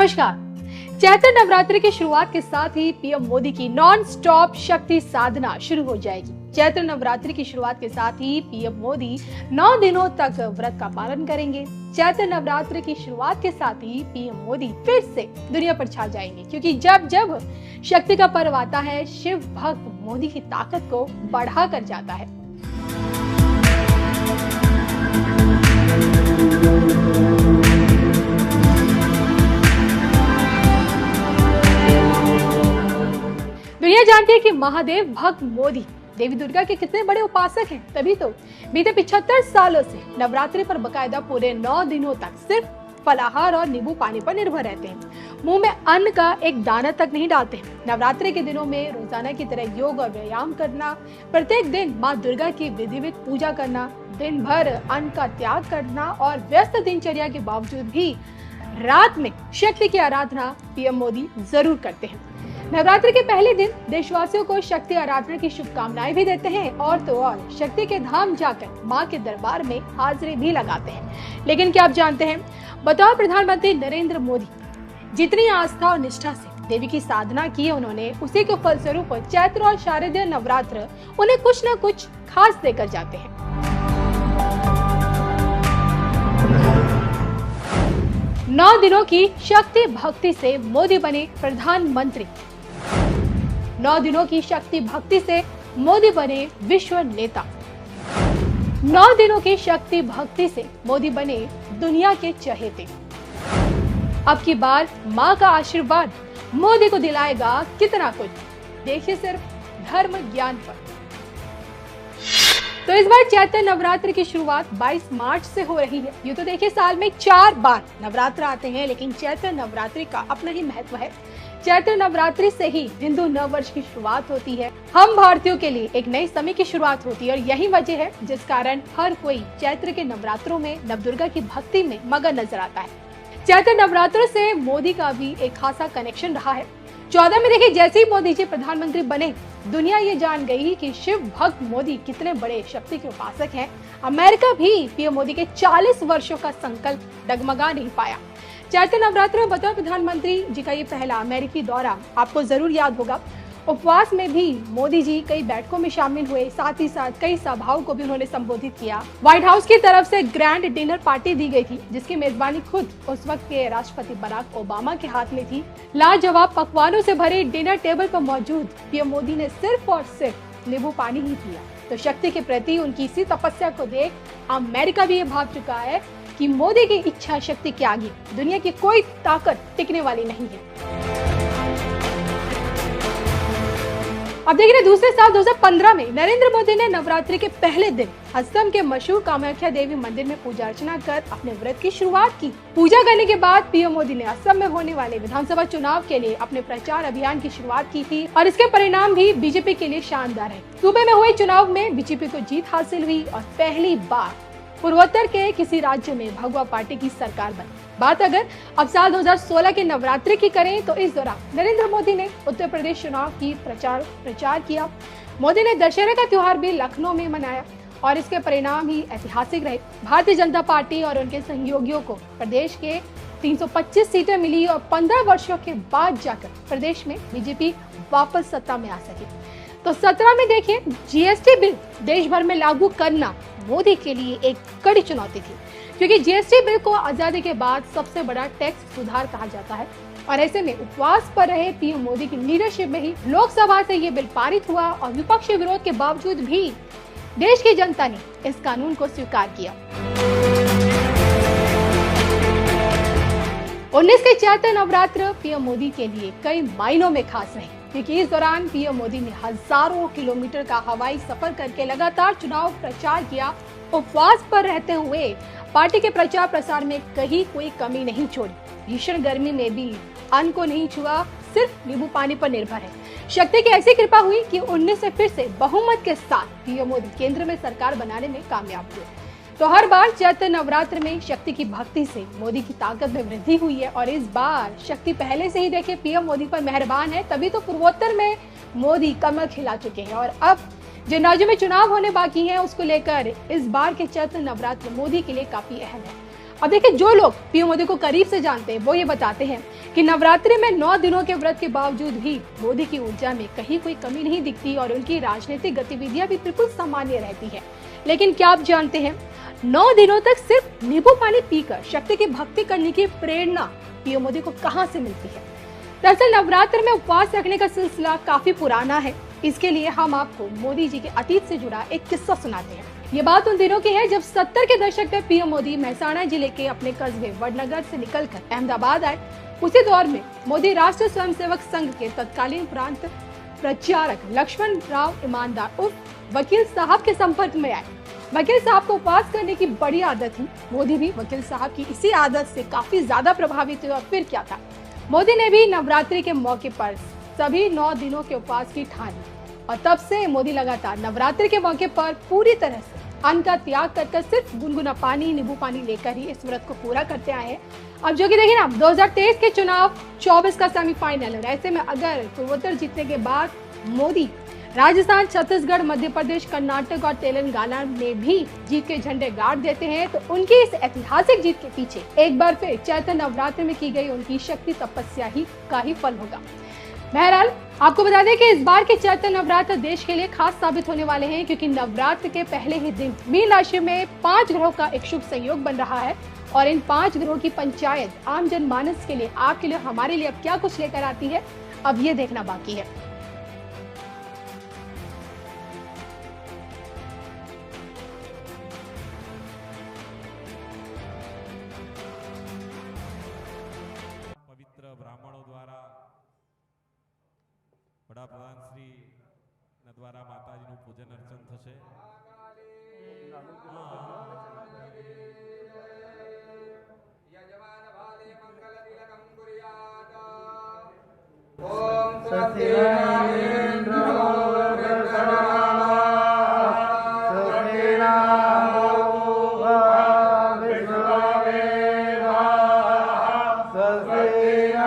नमस्कार। चैत्र नवरात्रि की शुरुआत के साथ ही पीएम मोदी की नॉन स्टॉप शक्ति साधना शुरू हो जाएगी। चैत्र नवरात्रि की शुरुआत के साथ ही पीएम मोदी 9 दिनों तक व्रत का पालन करेंगे। चैत्र नवरात्रि की शुरुआत के साथ ही पीएम मोदी फिर से दुनिया पर छा जाएंगे, क्योंकि जब जब शक्ति का पर्व आता है, शिव भक्त मोदी की ताकत को बढ़ा कर जाता है। दुनिया जानती है कि महादेव भक्त मोदी देवी दुर्गा के कितने बड़े उपासक हैं, तभी तो बीते 75 सालों से नवरात्रि पर बकायदा पूरे 9 दिनों तक सिर्फ फलाहार और नींबू पानी पर निर्भर रहते हैं। मुंह में अन्न का एक दाना तक नहीं डालते हैं। नवरात्रि के दिनों में रोजाना की तरह योग और व्यायाम करना, प्रत्येक दिन माँ दुर्गा की विधिवत पूजा करना, दिन भर अन्न का त्याग करना और व्यस्त दिनचर्या के बावजूद भी रात में शक्ति की आराधना पीएम मोदी जरूर करते हैं। नवरात्रि के पहले दिन देशवासियों को शक्ति आराधना की शुभकामनाएं भी देते हैं और तो और शक्ति के धाम जाकर मां के दरबार में हाजिरी भी लगाते हैं। लेकिन क्या आप जानते हैं, बतौर प्रधानमंत्री नरेंद्र मोदी जितनी आस्था और निष्ठा से देवी की साधना की है उन्होंने, उसी के फलस्वरूप चैत्र और शारदीय नवरात्र उन्हें कुछ न कुछ खास देकर जाते हैं। नौ दिनों की शक्ति भक्ति से मोदी बने प्रधानमंत्री। 9 दिनों की शक्ति भक्ति से मोदी बने विश्व नेता। 9 दिनों की शक्ति भक्ति से मोदी बने दुनिया के चहेते। अब की बार मां का आशीर्वाद मोदी को दिलाएगा कितना कुछ, देखिए सिर्फ धर्म ज्ञान पर। तो इस बार चैत्र नवरात्र की शुरुआत 22 मार्च से हो रही है। यूँ तो देखिए साल में 4 बार नवरात्र आते हैं, लेकिन चैत्र नवरात्रि का अपना ही महत्व है। चैत्र नवरात्रि से ही हिंदू नव वर्ष की शुरुआत होती है। हम भारतीयों के लिए एक नई समय की शुरुआत होती है और यही वजह है जिस कारण हर कोई चैत्र के नवरात्रों में नवदुर्गा की भक्ति में मगन नजर आता है। चैत्र नवरात्र से मोदी का भी एक खासा कनेक्शन रहा है। 14 में देखिए जैसे ही मोदी जी प्रधानमंत्री बने, दुनिया ये जान गई कि शिव भक्त मोदी कितने बड़े शक्ति के उपासक हैं। अमेरिका भी पीएम मोदी के 40 वर्षों का संकल्प डगमगा नहीं पाया। चैत्र नवरात्र में बतौर प्रधानमंत्री जी का ये पहला अमेरिकी दौरा आपको जरूर याद होगा। उपवास में भी मोदी जी कई बैठकों में शामिल हुए, साथ ही साथ कई सभाओं को भी उन्होंने संबोधित किया। व्हाइट हाउस की तरफ से ग्रैंड डिनर पार्टी दी गई थी, जिसकी मेजबानी खुद उस वक्त के राष्ट्रपति बराक ओबामा के हाथ में थी। लाजवाब पकवानों से भरे डिनर टेबल पर मौजूद पीएम मोदी ने सिर्फ और सिर्फ नींबू पानी ही पिया। तो शक्ति के प्रति उनकी इसी तपस्या को देख अमेरिका भी ये भाव चुका है कि मोदी की इच्छा शक्ति के आगे दुनिया की कोई ताकत टिकने वाली नहीं है। अब देखिए दूसरे साल 2015 में नरेंद्र मोदी ने नवरात्रि के पहले दिन असम के मशहूर कामाख्या देवी मंदिर में पूजा अर्चना कर अपने व्रत की शुरुआत की। पूजा करने के बाद पीएम मोदी ने असम में होने वाले विधानसभा चुनाव के लिए अपने प्रचार अभियान की शुरुआत की थी और इसके परिणाम भी बीजेपी के लिए शानदार है। सूबे में हुए चुनाव में बीजेपी को जीत हासिल हुई और पहली बार पूर्वोत्तर के किसी राज्य में भगवा पार्टी की सरकार बनी। बात अगर अब साल 2016 के नवरात्रि की करें तो इस दौरान नरेंद्र मोदी ने उत्तर प्रदेश चुनाव की प्रचार किया। मोदी ने दशहरा का त्योहार भी लखनऊ में मनाया और इसके परिणाम ही ऐतिहासिक रहे। भारतीय जनता पार्टी और उनके सहयोगियों को प्रदेश के 325 सीटें मिली और 15 वर्षों के बाद जाकर प्रदेश में बीजेपी वापस सत्ता में आ सकी। तो 17 में देखिए जीएसटी बिल देश भर में लागू करना मोदी के लिए एक कड़ी चुनौती थी, क्योंकि जीएसटी बिल को आजादी के बाद सबसे बड़ा टैक्स सुधार कहा जाता है और ऐसे में उपवास पर रहे पीएम मोदी की लीडरशिप में ही लोकसभा से ये बिल पारित हुआ और विपक्षी विरोध के बावजूद भी देश की जनता ने इस कानून को स्वीकार किया। 19 के चैत्र नवरात्र पीएम मोदी के लिए कई मायनों में खास रहे, क्योंकि इस दौरान पीएम मोदी ने हजारों किलोमीटर का हवाई सफर करके लगातार चुनाव प्रचार किया। उपवास पर रहते हुए पार्टी के प्रचार प्रसार में कहीं कोई कमी नहीं छोड़ी। भीषण गर्मी में भी अन्न को नहीं छुआ, सिर्फ नींबू पानी पर निर्भर है। शक्ति की ऐसी कृपा हुई कि 19 से फिर से बहुमत के साथ पीएम मोदी केंद्र में सरकार बनाने में कामयाब हुए। तो हर बार चैत्र नवरात्र में शक्ति की भक्ति से मोदी की ताकत में वृद्धि हुई है और इस बार शक्ति पहले से ही देखिए पीएम मोदी पर मेहरबान है, तभी तो पूर्वोत्तर में मोदी कमर खिला चुके हैं और अब जिन राज्यों में चुनाव होने बाकी हैं उसको लेकर इस बार के चैत्र नवरात्र मोदी के लिए काफी अहम है। अब देखिए, जो लोग पीएम मोदी को करीब से जानते हैं वो ये बताते हैं कि नवरात्रि में 9 दिनों के व्रत के बावजूद भी मोदी की ऊर्जा में कहीं कोई कमी नहीं दिखती और उनकी राजनीतिक गतिविधियां भी बिल्कुल सामान्य रहती है। लेकिन क्या आप जानते हैं, 9 दिनों तक सिर्फ नींबू पानी पीकर शक्ति की भक्ति करने की प्रेरणा पीएम मोदी को कहां से मिलती है? दरअसल नवरात्र में उपवास रखने का सिलसिला काफी पुराना है। इसके लिए हम आपको मोदी जी के अतीत से जुड़ा एक किस्सा सुनाते हैं। ये बात उन दिनों की है जब 70 के दशक में पीएम मोदी महसाणा जिले के अपने कस्बे वडनगर से निकलकर अहमदाबाद आए। उसी दौर में मोदी राष्ट्रीय स्वयंसेवक संघ के तत्कालीन प्रांत प्रचारक लक्ष्मण राव ईमानदार उर्फ वकील साहब के संपर्क में आए। वकील साहब को उपवास करने की बड़ी आदत थी। मोदी भी वकील साहब की इसी आदत से काफी ज्यादा प्रभावित हुए और फिर क्या था, मोदी ने भी नवरात्रि के मौके पर सभी 9 दिनों के उपवास की ठान ली और तब से मोदी लगातार नवरात्रि के मौके पर पूरी तरह से अन्न का त्याग कर सिर्फ गुनगुना पानी, नींबू पानी लेकर ही इस व्रत को पूरा करते आए हैं। अब जो कि देखिए ना, 2023 के चुनाव 24 का सेमीफाइनल है। ऐसे में अगर पूर्वोत्तर जीतने के बाद मोदी राजस्थान, छत्तीसगढ़, मध्य प्रदेश, कर्नाटक और तेलंगाना में भी जीत के झंडे गाड़ देते हैं तो उनकी इस ऐतिहासिक जीत के पीछे एक बार फिर चैत्र नवरात्र में की गई उनकी शक्ति तपस्या ही का ही फल होगा। बहरहाल आपको बता दें कि इस बार के चैत्र नवरात्र देश के लिए खास साबित होने वाले हैं, क्योंकि नवरात्र के पहले ही दिन मीन राशि में 5 ग्रहों का एक शुभ संयोग बन रहा है और इन 5 ग्रहों की पंचायत आम जनमानस के लिए, आपके लिए, हमारे लिए अब क्या कुछ लेकर आती है, अब ये देखना बाकी है। पवित्र ब्राह्मणों द्वारा वडाप्रधान श्री द्वारा माताजीનું પૂજન અર્ચન થશે। ओम सत्येन्द्रो गणनामा सत्येनामो विश्ववेदा सत्येन